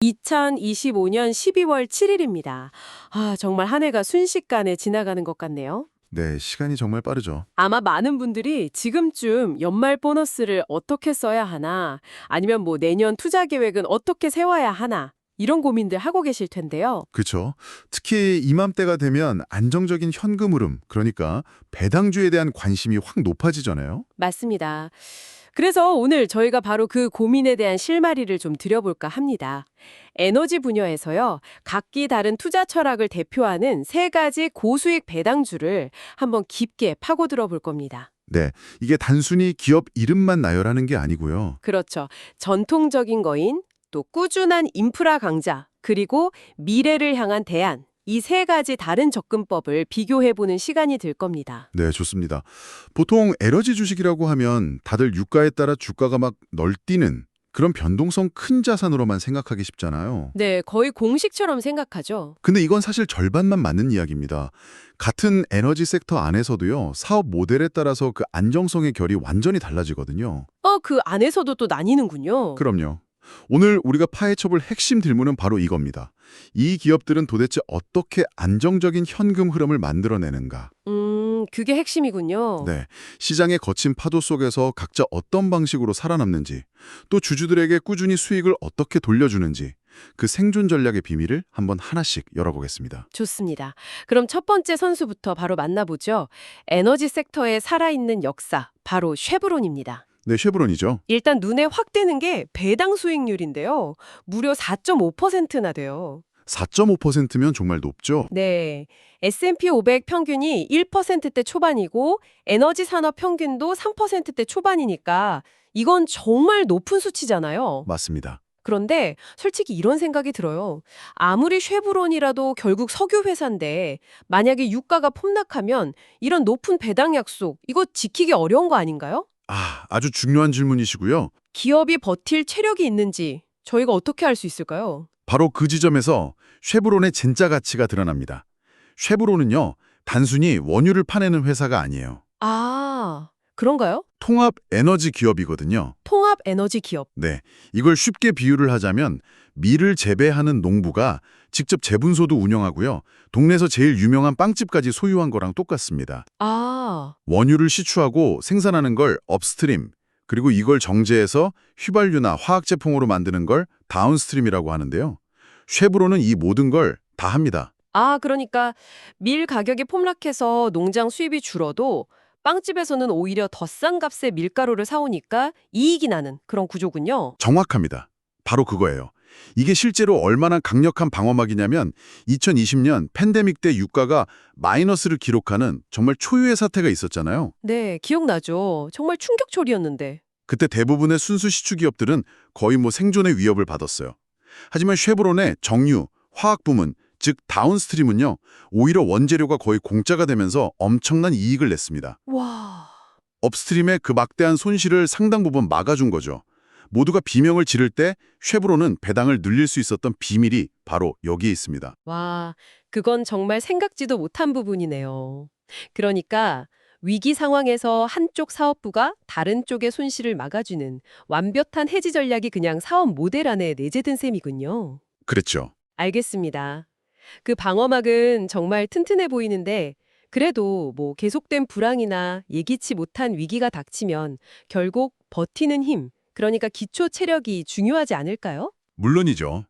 2025년 12월 7일입니다. 정말 한 해가 순식간에 지나가는 것 같네요. 네, 시간이 정말 빠르죠. 아마 많은 분들이 지금쯤 연말 보너스를 어떻게 써야 하나, 아니면 내년 투자 계획은 어떻게 세워야 하나, 이런 고민들 하고 계실 텐데요. 그렇죠. 특히 이맘때가 되면 안정적인 현금 흐름, 그러니까 배당주에 대한 관심이 확 높아지잖아요. 맞습니다. 그래서 오늘 저희가 바로 그 고민에 대한 실마리를 좀 드려볼까 합니다. 에너지 분야에서요, 각기 다른 투자 철학을 대표하는 세 가지 고수익 배당주를 한번 깊게 파고들어 볼 겁니다. 네, 이게 단순히 기업 이름만 나열하는 게 아니고요. 그렇죠. 전통적인 거인, 또 꾸준한 인프라 강자, 그리고 미래를 향한 대안. 이 세 가지 다른 접근법을 비교해보는 시간이 될 겁니다. 네, 좋습니다. 보통 에너지 주식이라고 하면 다들 유가에 따라 주가가 막 널뛰는 그런 변동성 큰 자산으로만 생각하기 쉽잖아요. 네, 거의 공식처럼 생각하죠. 근데 이건 사실 절반만 맞는 이야기입니다. 같은 에너지 섹터 안에서도요, 사업 모델에 따라서 그 안정성의 결이 완전히 달라지거든요. 그 안에서도 또 나뉘는군요. 그럼요. 오늘 우리가 파헤쳐볼 핵심 질문은 바로 이겁니다. 이 기업들은 도대체 어떻게 안정적인 현금 흐름을 만들어내는가? 그게 핵심이군요. 네, 시장의 거친 파도 속에서 각자 어떤 방식으로 살아남는지, 또 주주들에게 꾸준히 수익을 어떻게 돌려주는지, 그 생존 전략의 비밀을 한번 하나씩 열어보겠습니다. 좋습니다. 그럼 첫 번째 선수부터 바로 만나보죠. 에너지 섹터의 살아있는 역사, 바로 쉐브론입니다. 네, 쉐브론이죠. 일단 눈에 확 띄는 게 배당 수익률인데요. 무려 4.5%나 돼요. 4.5%면 정말 높죠? 네. S&P 500 평균이 1%대 초반이고 에너지 산업 평균도 3%대 초반이니까 이건 정말 높은 수치잖아요. 맞습니다. 그런데 솔직히 이런 생각이 들어요. 아무리 쉐브론이라도 결국 석유 회사인데 만약에 유가가 폭락하면 이런 높은 배당 약속 이거 지키기 어려운 거 아닌가요? 아주 중요한 질문이시고요. 기업이 버틸 체력이 있는지 저희가 어떻게 알 수 있을까요? 바로 그 지점에서 쉐브론의 진짜 가치가 드러납니다. 쉐브론은요, 단순히 원유를 파내는 회사가 아니에요. 그런가요? 통합 에너지 기업이거든요. 통합 에너지 기업. 네, 이걸 쉽게 비유를 하자면 밀을 재배하는 농부가 직접 제분소도 운영하고요. 동네에서 제일 유명한 빵집까지 소유한 거랑 똑같습니다. 원유를 시추하고 생산하는 걸 업스트림, 그리고 이걸 정제해서 휘발유나 화학제품으로 만드는 걸 다운스트림이라고 하는데요. 쉐브론은 이 모든 걸 다 합니다. 그러니까 밀 가격이 폭락해서 농장 수입이 줄어도 빵집에서는 오히려 더 싼 값에 밀가루를 사오니까 이익이 나는 그런 구조군요. 정확합니다. 바로 그거예요. 이게 실제로 얼마나 강력한 방어막이냐면 2020년 팬데믹 때 유가가 마이너스를 기록하는 정말 초유의 사태가 있었잖아요. 네, 기억나죠. 정말 충격적이었는데. 그때 대부분의 순수 시추 기업들은 거의 생존의 위협을 받았어요. 하지만 쉐브론의 정유, 화학 부문, 즉 다운스트림은요, 오히려 원재료가 거의 공짜가 되면서 엄청난 이익을 냈습니다. 와. 업스트림의 그 막대한 손실을 상당 부분 막아준 거죠. 모두가 비명을 지를 때 쉐브론은 배당을 늘릴 수 있었던 비밀이 바로 여기에 있습니다. 와, 그건 정말 생각지도 못한 부분이네요. 그러니까 위기 상황에서 한쪽 사업부가 다른 쪽의 손실을 막아주는 완벽한 해지 전략이 그냥 사업 모델 안에 내재된 셈이군요. 그랬죠. 알겠습니다. 그 방어막은 정말 튼튼해 보이는데 그래도 계속된 불황이나 예기치 못한 위기가 닥치면 결국 버티는 힘, 그러니까 기초 체력이 중요하지 않을까요? 물론이죠.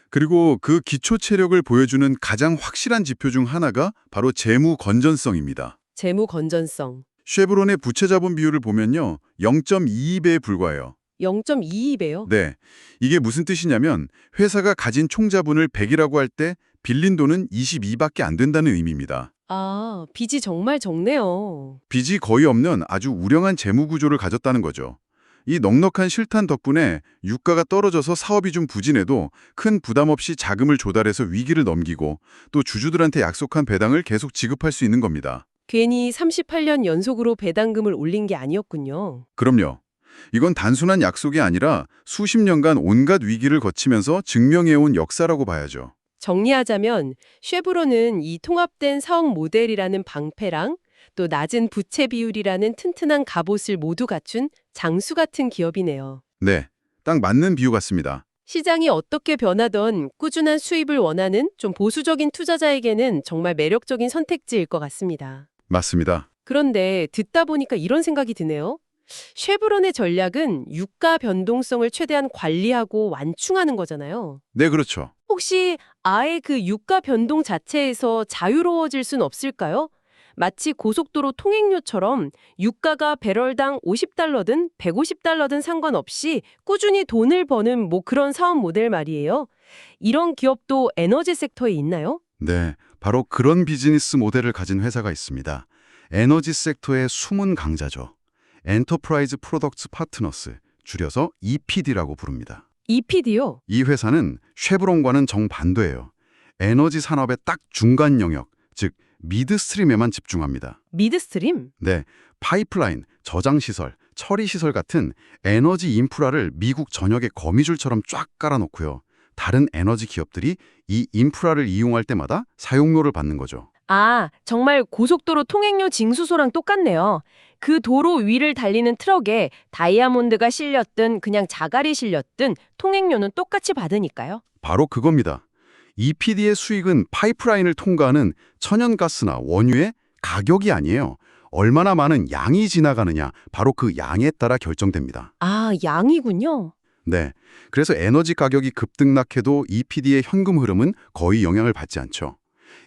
그리고 그 기초 체력을 보여주는 가장 확실한 지표 중 하나가 바로 재무 건전성입니다. 재무 건전성. 쉐브론의 부채 자본 비율을 보면요, 0.22배에 불과해요. 0.22배요? 네, 이게 무슨 뜻이냐면 회사가 가진 총 자본을 100이라고 할 때 빌린 돈은 22밖에 안 된다는 의미입니다. 빚이 정말 적네요. 빚이 거의 없는 아주 우량한 재무 구조를 가졌다는 거죠. 이 넉넉한 실탄 덕분에 유가가 떨어져서 사업이 좀 부진해도 큰 부담 없이 자금을 조달해서 위기를 넘기고 또 주주들한테 약속한 배당을 계속 지급할 수 있는 겁니다. 괜히 38년 연속으로 배당금을 올린 게 아니었군요. 그럼요. 이건 단순한 약속이 아니라 수십 년간 온갖 위기를 거치면서 증명해온 역사라고 봐야죠. 정리하자면 쉐브론은 이 통합된 사업 모델이라는 방패랑 또 낮은 부채 비율이라는 튼튼한 갑옷을 모두 갖춘 장수 같은 기업이네요. 네, 딱 맞는 비유 같습니다. 시장이 어떻게 변하던 꾸준한 수입을 원하는 좀 보수적인 투자자에게는 정말 매력적인 선택지일 것 같습니다. 맞습니다. 그런데 듣다 보니까 이런 생각이 드네요. 쉐브론의 전략은 유가 변동성을 최대한 관리하고 완충하는 거잖아요. 네, 그렇죠. 혹시 아예 그 유가 변동 자체에서 자유로워질 순 없을까요? 마치 고속도로 통행료처럼 유가가 배럴당 $50든 150달러든 상관없이 꾸준히 돈을 버는 뭐 그런 사업 모델 말이에요. 이런 기업도 에너지 섹터에 있나요? 네, 바로 그런 비즈니스 모델을 가진 회사가 있습니다. 에너지 섹터의 숨은 강자죠. 엔터프라이즈 프로덕트 파트너스, 줄여서 EPD라고 부릅니다. EPD요? 이 회사는 쉐브론과는 정반대예요. 에너지 산업의 딱 중간 영역, 즉 미드스트림에만 집중합니다. 미드스트림? 네, 파이프라인, 저장시설, 처리시설 같은 에너지 인프라를 미국 전역에 거미줄처럼 쫙 깔아놓고요. 다른 에너지 기업들이 이 인프라를 이용할 때마다 사용료를 받는 거죠. 아, 정말 고속도로 통행료 징수소랑 똑같네요. 그 도로 위를 달리는 트럭에 다이아몬드가 실렸든 그냥 자갈이 실렸든 통행료는 똑같이 받으니까요. 바로 그겁니다. EPD의 수익은 파이프라인을 통과하는 천연가스나 원유의 가격이 아니에요. 얼마나 많은 양이 지나가느냐, 바로 그 양에 따라 결정됩니다. 아, 양이군요. 네, 그래서 에너지 가격이 급등락해도 EPD의 현금 흐름은 거의 영향을 받지 않죠.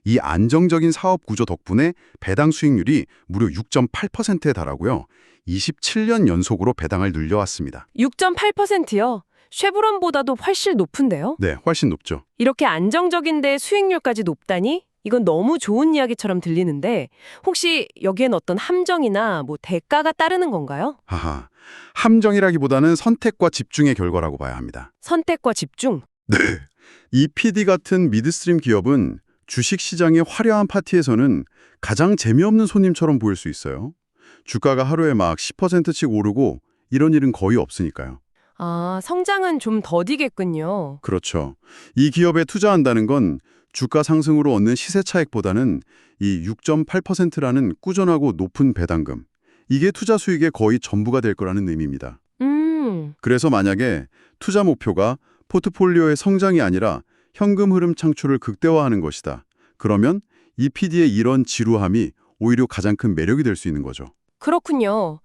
이 안정적인 사업 구조 덕분에 배당 수익률이 무려 6.8%에 달하고요. 27년 연속으로 배당을 늘려왔습니다. 6.8%요? 쉐브론보다도 훨씬 높은데요? 네, 훨씬 높죠. 이렇게 안정적인데 수익률까지 높다니? 이건 너무 좋은 이야기처럼 들리는데 혹시 여기엔 어떤 함정이나 뭐 대가가 따르는 건가요? 하하, 함정이라기보다는 선택과 집중의 결과라고 봐야 합니다. 선택과 집중? 네. EPD 같은 미드스트림 기업은 주식시장의 화려한 파티에서는 가장 재미없는 손님처럼 보일 수 있어요. 주가가 하루에 막 10%씩 오르고 이런 일은 거의 없으니까요. 아, 성장은 좀 더디겠군요. 그렇죠. 이 기업에 투자한다는 건 주가 상승으로 얻는 시세 차익보다는 이 6.8%라는 꾸준하고 높은 배당금, 이게 투자 수익의 거의 전부가 될 거라는 의미입니다. 그래서 만약에 투자 목표가 포트폴리오의 성장이 아니라 현금 흐름 창출을 극대화하는 것이다. 그러면 EPD의 이런 지루함이 오히려 가장 큰 매력이 될 수 있는 거죠. 그렇군요.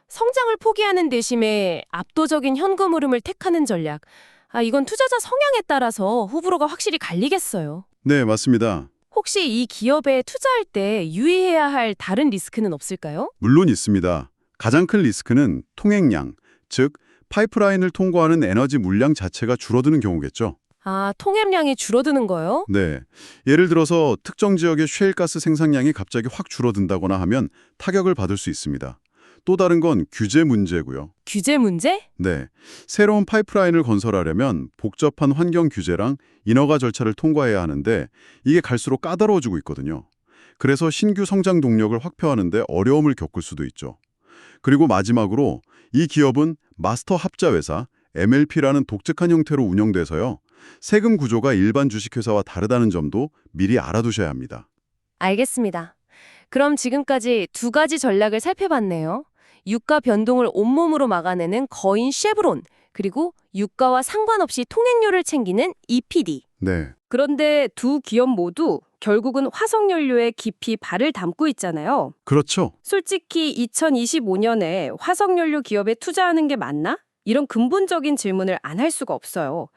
성장을 포기하는 대신에 압도적인 현금 흐름을 택하는 전략. 아, 이건 투자자 성향에 따라서 호불호가 확실히 갈리겠어요. 네, 맞습니다. 혹시 이 기업에 투자할 때 유의해야 할 다른 리스크는 없을까요? 물론 있습니다. 가장 큰 리스크는 통행량, 즉 파이프라인을 통과하는 에너지 물량 자체가 줄어드는 경우겠죠. 아, 통행량이 줄어드는 거요? 네. 예를 들어서 특정 지역의 셰일가스 생산량이 갑자기 확 줄어든다거나 하면 타격을 받을 수 있습니다. 또 다른 건 규제 문제고요. 규제 문제? 네. 새로운 파이프라인을 건설하려면 복잡한 환경 규제랑 인허가 절차를 통과해야 하는데 이게 갈수록 까다로워지고 있거든요. 그래서 신규 성장 동력을 확보하는데 어려움을 겪을 수도 있죠. 그리고 마지막으로 이 기업은 마스터 합자회사, MLP라는 독특한 형태로 운영돼서요. 세금 구조가 일반 주식회사와 다르다는 점도 미리 알아두셔야 합니다. 알겠습니다. 그럼 지금까지 두 가지 전략을 살펴봤네요. 유가 변동을 온몸으로 막아내는 거인 쉐브론, 그리고 유가와 상관없이 통행료를 챙기는 EPD. 네. 그런데 두 기업 모두 결국은 화석연료에 깊이 발을 담고 있잖아요. 그렇죠. 솔직히 2025년에 화석연료 기업에 투자하는 게 맞나? 이런 근본적인 질문을 안 할 수가 없어요.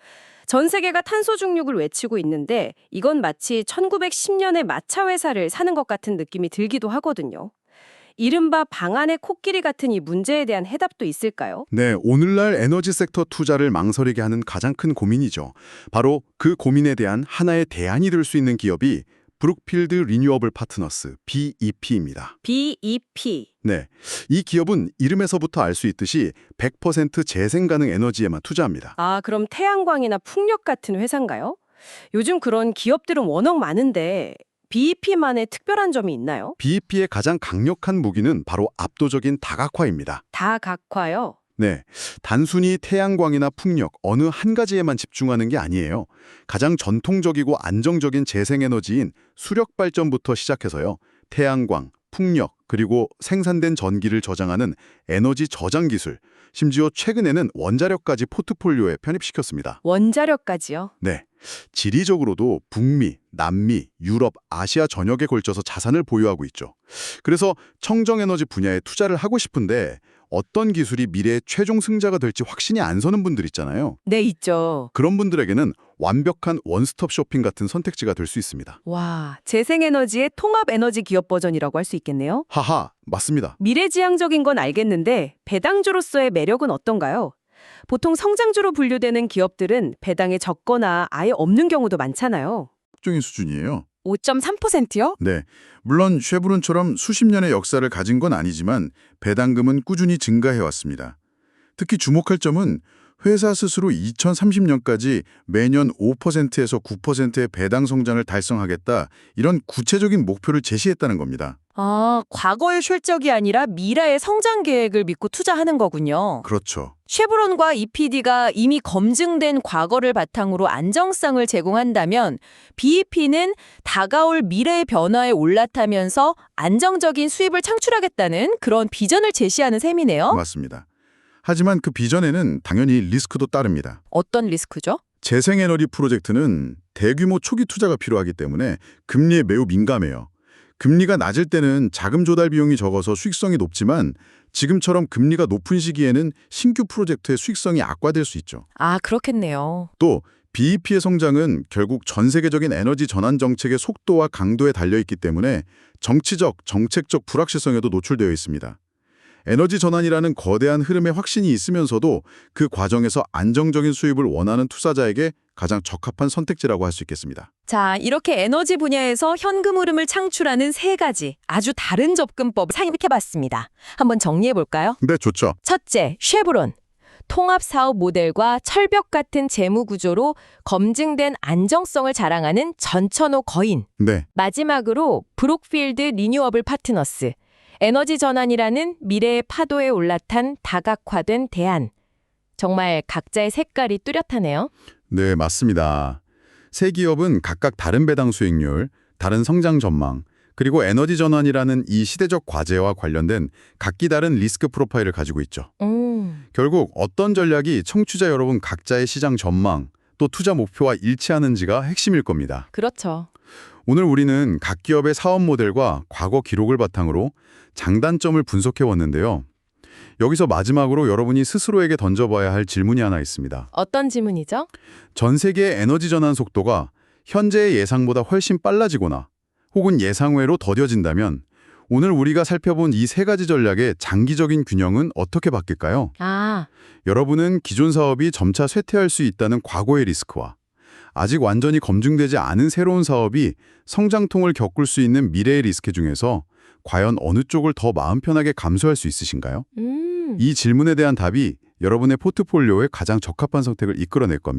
전 세계가 탄소 중립을 외치고 있는데 이건 마치 1910년에 마차 회사를 사는 것 같은 느낌이 들기도 하거든요. 이른바 방안의 코끼리 같은 이 문제에 대한 해답도 있을까요? 네, 오늘날 에너지 섹터 투자를 망설이게 하는 가장 큰 고민이죠. 바로 그 고민에 대한 하나의 대안이 될 수 있는 기업이 브룩필드 리뉴어블 파트너스, BEP입니다. BEP. 네, 이 기업은 이름에서부터 알 수 있듯이 100% 재생 가능 에너지에만 투자합니다. 아, 그럼 태양광이나 풍력 같은 회사인가요? 요즘 그런 기업들은 워낙 많은데 BEP만의 특별한 점이 있나요? BEP의 가장 강력한 무기는 바로 압도적인 다각화입니다. 다각화요? 네, 단순히 태양광이나 풍력 어느 한 가지에만 집중하는 게 아니에요. 가장 전통적이고 안정적인 재생에너지인 수력 발전부터 시작해서요. 태양광, 풍력, 그리고 생산된 전기를 저장하는 에너지 저장 기술, 심지어 최근에는 원자력까지 포트폴리오에 편입시켰습니다. 원자력까지요? 네. 지리적으로도 북미, 남미, 유럽, 아시아 전역에 걸쳐서 자산을 보유하고 있죠. 그래서 청정에너지 분야에 투자를 하고 싶은데 어떤 기술이 미래의 최종 승자가 될지 확신이 안 서는 분들 있잖아요. 네, 있죠. 그런 분들에게는 완벽한 원스톱 쇼핑 같은 선택지가 될 수 있습니다. 와, 재생에너지의 통합에너지 기업 버전이라고 할 수 있겠네요. 하하, 맞습니다. 미래지향적인 건 알겠는데 배당주로서의 매력은 어떤가요? 보통 성장주로 분류되는 기업들은 배당이 적거나 아예 없는 경우도 많잖아요. 적정인 수준이에요. 5.3%요? 네, 물론 쉐브론처럼 수십 년의 역사를 가진 건 아니지만 배당금은 꾸준히 증가해왔습니다. 특히 주목할 점은 회사 스스로 2030년까지 매년 5%에서 9%의 배당 성장을 달성하겠다, 이런 구체적인 목표를 제시했다는 겁니다. 아, 과거의 실적이 아니라 미래의 성장 계획을 믿고 투자하는 거군요. 그렇죠. 쉐브론과 EPD가 이미 검증된 과거를 바탕으로 안정성을 제공한다면 BEP는 다가올 미래의 변화에 올라타면서 안정적인 수입을 창출하겠다는 그런 비전을 제시하는 셈이네요. 맞습니다. 하지만 그 비전에는 당연히 리스크도 따릅니다. 어떤 리스크죠? 재생에너지 프로젝트는 대규모 초기 투자가 필요하기 때문에 금리에 매우 민감해요. 금리가 낮을 때는 자금 조달 비용이 적어서 수익성이 높지만 지금처럼 금리가 높은 시기에는 신규 프로젝트의 수익성이 악화될 수 있죠. 아, 그렇겠네요. 또 BEP의 성장은 결국 전 세계적인 에너지 전환 정책의 속도와 강도에 달려있기 때문에 정치적, 정책적 불확실성에도 노출되어 있습니다. 에너지 전환이라는 거대한 흐름에 확신이 있으면서도 그 과정에서 안정적인 수입을 원하는 투자자에게 가장 적합한 선택지라고 할 수 있겠습니다. 자, 이렇게 에너지 분야에서 현금 흐름을 창출하는 세 가지 아주 다른 접근법을 상입해봤습니다. 한번 정리해볼까요? 네, 좋죠. 첫째, 쉐브론. 통합 사업 모델과 철벽 같은 재무 구조로 검증된 안정성을 자랑하는 전천후 거인. 네, 마지막으로 브룩필드 리뉴어블 파트너스. 에너지 전환이라는 미래의 파도에 올라탄 다각화된 대안. 정말 각자의 색깔이 뚜렷하네요. 네, 맞습니다. 세 기업은 각각 다른 배당 수익률, 다른 성장 전망, 그리고 에너지 전환이라는 이 시대적 과제와 관련된 각기 다른 리스크 프로파일을 가지고 있죠. 결국 어떤 전략이 청취자 여러분 각자의 시장 전망, 또 투자 목표와 일치하는지가 핵심일 겁니다. 그렇죠. 오늘 우리는 각 기업의 사업 모델과 과거 기록을 바탕으로 장단점을 분석해 왔는데요. 여기서 마지막으로 여러분이 스스로에게 던져봐야 할 질문이 하나 있습니다. 어떤 질문이죠? 전 세계의 에너지 전환 속도가 현재의 예상보다 훨씬 빨라지거나 혹은 예상외로 더뎌진다면 오늘 우리가 살펴본 이 세 가지 전략의 장기적인 균형은 어떻게 바뀔까요? 여러분은 기존 사업이 점차 쇠퇴할 수 있다는 과거의 리스크와 아직 완전히 검증되지 않은 새로운 사업이 성장통을 겪을 수 있는 미래의 리스크 중에서 과연 어느 쪽을 더 마음 편하게 감수할 수 있으신가요? 이 질문에 대한 답이 여러분의 포트폴리오에 가장 적합한 선택을 이끌어낼 겁니다.